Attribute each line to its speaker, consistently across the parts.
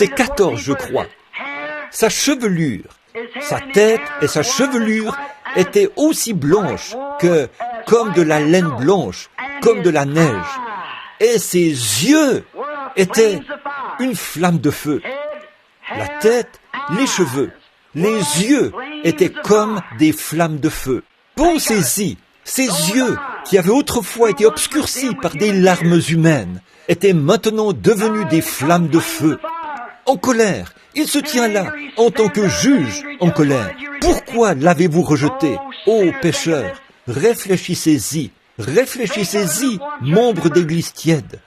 Speaker 1: verset 14, je crois. Sa chevelure, sa tête et sa chevelure étaient aussi blanches que comme de la laine blanche, comme de la neige. Et ses yeux étaient une flamme de feu. La tête, les cheveux, les yeux étaient comme des flammes de feu. Pensez-y, ces yeux qui avaient autrefois été obscurcis par des larmes humaines étaient maintenant devenus des flammes de feu. En colère, il se tient là en tant que juge en colère. Pourquoi l'avez-vous rejeté, ô pécheurs? Réfléchissez-y, réfléchissez-y, membres d'église tiède.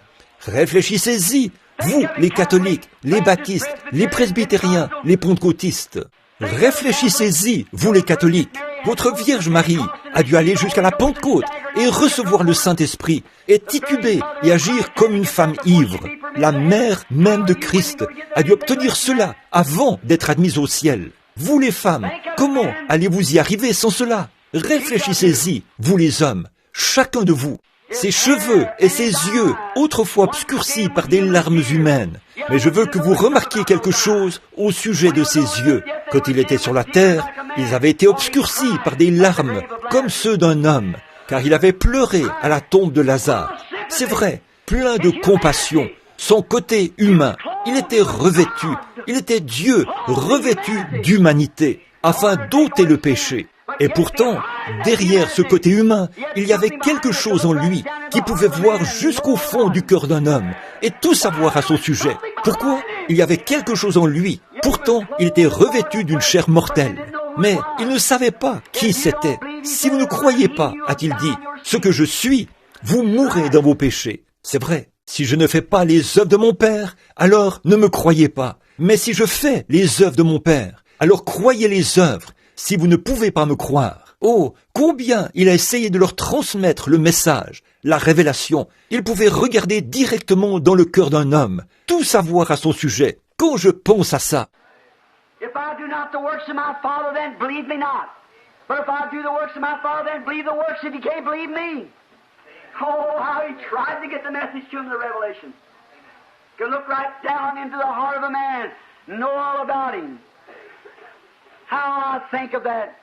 Speaker 1: Réfléchissez-y, vous, les catholiques, les baptistes, les presbytériens, les pentecôtistes. Réfléchissez-y, vous les catholiques. Votre Vierge Marie a dû aller jusqu'à la Pentecôte et recevoir le Saint-Esprit et tituber et agir comme une femme ivre. La mère même de Christ a dû obtenir cela avant d'être admise au ciel. Vous les femmes, comment allez-vous y arriver sans cela? Réfléchissez-y, vous les hommes, chacun de vous. Ses cheveux et ses yeux, autrefois obscurcis par des larmes humaines. Mais je veux que vous remarquiez quelque chose au sujet de ses yeux. Quand il était sur la terre, ils avaient été obscurcis par des larmes, comme ceux d'un homme, car il avait pleuré à la tombe de Lazare. C'est vrai, plein de compassion, son côté humain. Il était revêtu, il était Dieu, revêtu d'humanité, afin d'ôter le péché. Et pourtant, derrière ce côté humain, il y avait quelque chose en lui qui pouvait voir jusqu'au fond du cœur d'un homme et tout savoir à son sujet. Pourquoi? Il y avait quelque chose en lui. Pourtant, il était revêtu d'une chair mortelle. Mais il ne savait pas qui c'était. Si vous ne croyez pas, a-t-il dit, ce que je suis, vous mourrez dans vos péchés. C'est vrai. Si je ne fais pas les œuvres de mon Père, alors ne me croyez pas. Mais si je fais les œuvres de mon Père, alors croyez les œuvres. Si vous ne pouvez pas me croire, oh, combien il a essayé de leur transmettre le message, la révélation. Il pouvait regarder directement dans le cœur d'un homme, tout savoir à son sujet. Quand je pense à ça,
Speaker 2: If I do not the works of my Father, then believe me not. But if I do the works of my Father, then believe the works if you can't believe me. Oh, how he tried to get the message to him, the revelation. Could look right down into the heart of a man, know all about him. How I think of that.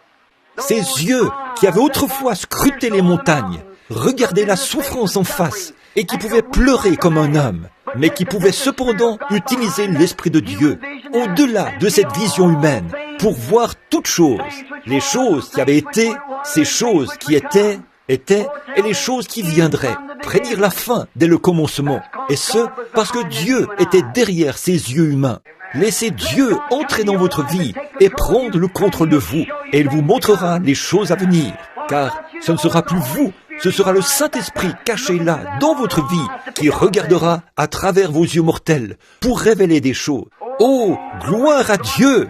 Speaker 1: ses yeux qui avaient autrefois scruté les montagnes, regardé la souffrance en face et qui pouvaient pleurer comme un homme, mais qui pouvaient cependant utiliser l'Esprit de Dieu au-delà de cette vision humaine pour voir toutes choses, les choses qui avaient été, ces choses qui étaient et les choses qui viendraient, prédire la fin dès le commencement, et ce, parce que Dieu était derrière ces yeux humains. Laissez Dieu entrer dans votre vie et prendre le contrôle de vous, et il vous montrera les choses à venir, car ce ne sera plus vous, ce sera le Saint-Esprit caché là, dans votre vie, qui regardera à travers vos yeux mortels pour révéler des choses. Oh, gloire à Dieu!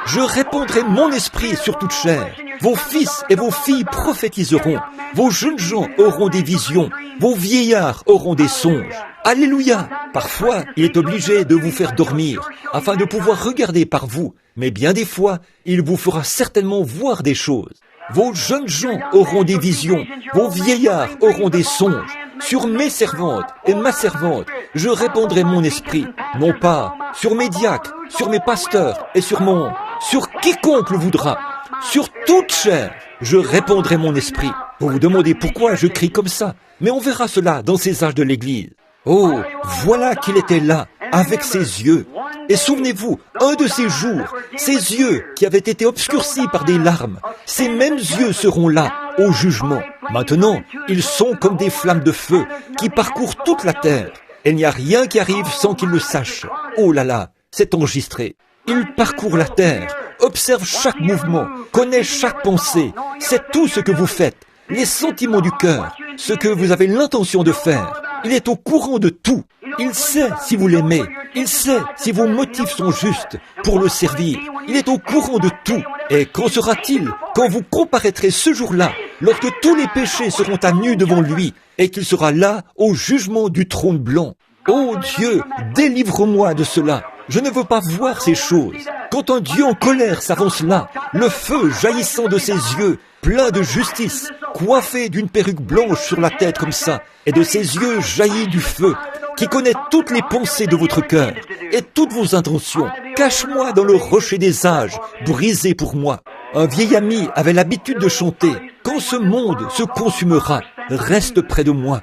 Speaker 1: Je répandrai mon esprit sur toute chair. Vos fils et vos filles prophétiseront. Vos jeunes gens auront des visions. Vos vieillards auront des songes. Alléluia! Parfois, il est obligé de vous faire dormir afin de pouvoir regarder par vous. Mais bien des fois, il vous fera certainement voir des choses. Vos jeunes gens auront des visions. Vos vieillards auront des songes. Sur mes servantes et ma servante, je répandrai mon esprit. Non pas sur mes diacres, sur mes pasteurs et sur quiconque le voudra. Sur toute chair, je répandrai mon esprit. Vous vous demandez pourquoi je crie comme ça. Mais on verra cela dans ces âges de l'Église. Oh, voilà qu'il était là, avec ses yeux. Et souvenez-vous, un de ces jours, ces yeux qui avaient été obscurcis par des larmes, ces mêmes yeux seront là, au jugement. Maintenant, ils sont comme des flammes de feu qui parcourent toute la terre. Et il n'y a rien qui arrive sans qu'ils le sachent. Oh là là, c'est enregistré. Il parcourt la terre, observe chaque mouvement, connaît chaque pensée, sait tout ce que vous faites, les sentiments du cœur, ce que vous avez l'intention de faire. Il est au courant de tout. Il sait si vous l'aimez. Il sait si vos motifs sont justes pour le servir. Il est au courant de tout. Et qu'en sera-t-il quand vous comparaîtrez ce jour-là, lorsque tous les péchés seront à nu devant lui et qu'il sera là au jugement du trône blanc? Oh Dieu, délivre-moi de cela. Je ne veux pas voir ces choses. Quand un Dieu en colère s'avance là, le feu jaillissant de ses yeux, plein de justice, coiffé d'une perruque blanche sur la tête comme ça, et de ses yeux jaillit du feu, qui connaît toutes les pensées de votre cœur et toutes vos intentions. Cache-moi dans le rocher des âges, brisé pour moi. Un vieil ami avait l'habitude de chanter « Quand ce monde se consumera, reste près de moi,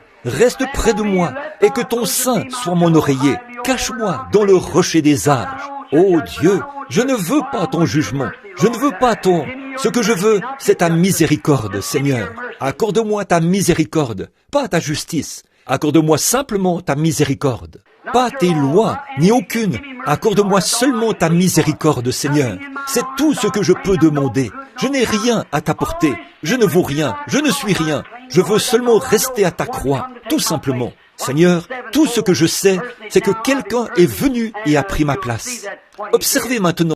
Speaker 1: et que ton sein soit mon oreiller. Cache-moi dans le rocher des âges. Ô Dieu, je ne veux pas ton jugement, je ne veux pas ton... Ce que je veux, c'est ta miséricorde, Seigneur. Accorde-moi ta miséricorde, pas ta justice. Accorde-moi simplement ta miséricorde. Pas tes lois, ni aucune. Accorde-moi seulement ta miséricorde, Seigneur. C'est tout ce que je peux demander. Je n'ai rien à t'apporter. Je ne vaux rien. Je ne suis rien. Je veux seulement rester à ta croix, tout simplement. Seigneur, tout ce que je sais, c'est que quelqu'un est venu et a pris ma place. Observez maintenant